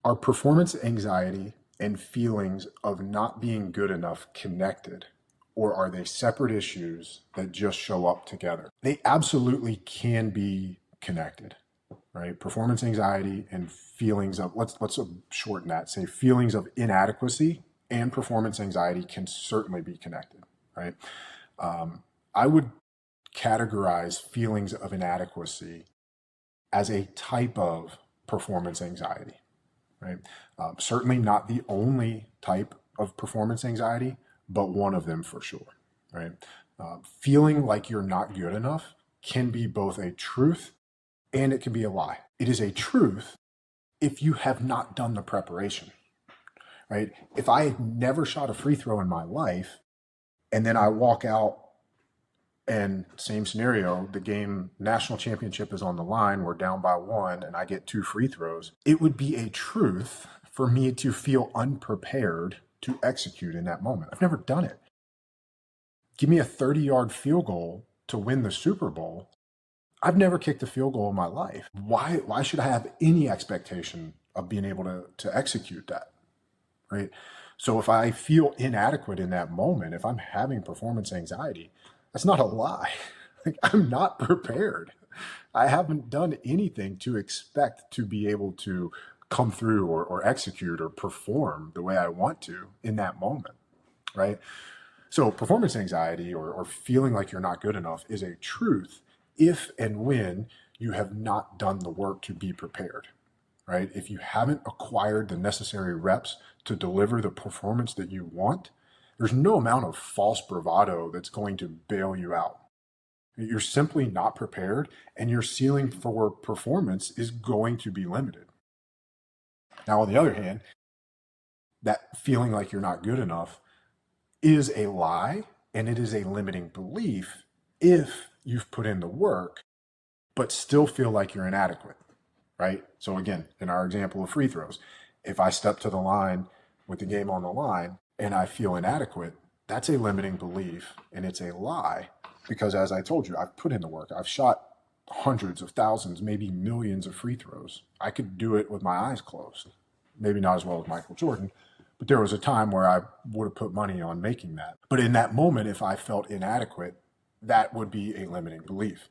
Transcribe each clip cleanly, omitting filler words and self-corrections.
Are performance anxiety and feelings of not being good enough connected, or are they separate issues that just show up together? They absolutely can be connected, right? Performance anxiety and feelings of, let's shorten that, say feelings of inadequacy and performance anxiety can certainly be connected, right? I would categorize feelings of inadequacy as a type of performance anxiety, right? Certainly not the only type of performance anxiety, but one of them for sure, right? Feeling like you're not good enough can be both a truth and it can be a lie. It is a truth if you have not done the preparation, right? If I had never shot a free throw in my life and then I walk out and same scenario, the game national championship is on the line, we're down by one, and I get 2 free throws, it would be a truth for me to feel unprepared to execute in that moment. I've never done it. Give me a 30-yard field goal to win the Super Bowl. I've never kicked a field goal in my life. Why should I have any expectation of being able to execute that, right? So if I feel inadequate in that moment, if I'm having performance anxiety, that's not a lie. Like, I'm not prepared. I haven't done anything to expect to be able to come through or execute or perform the way I want to in that moment, right? So performance anxiety or feeling like you're not good enough is a truth if and when you have not done the work to be prepared, right? If you haven't acquired the necessary reps to deliver the performance that you want, there's no amount of false bravado that's going to bail you out. You're simply not prepared, and your ceiling for performance is going to be limited. Now, on the other hand, that feeling like you're not good enough is a lie, and it is a limiting belief if you've put in the work, but still feel like you're inadequate, right? So again, in our example of free throws, if I step to the line with the game on the line and I feel inadequate, that's a limiting belief and it's a lie because, as I told you, I've put in the work. I've shot hundreds of thousands, maybe millions of free throws. I could do it with my eyes closed. Maybe not as well as Michael Jordan, but there was a time where I would have put money on making that. But in that moment, if I felt inadequate, that would be a limiting belief,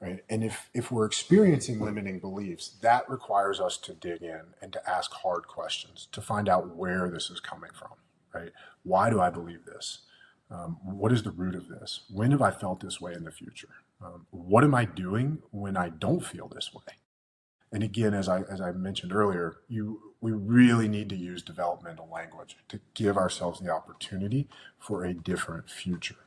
right? And if we're experiencing limiting beliefs, that requires us to dig in and to ask hard questions to find out where this is coming from, right? Why do I believe this? What is the root of this? When have I felt this way in the future? What am I doing when I don't feel this way? And again, as I mentioned earlier, we really need to use developmental language to give ourselves the opportunity for a different future.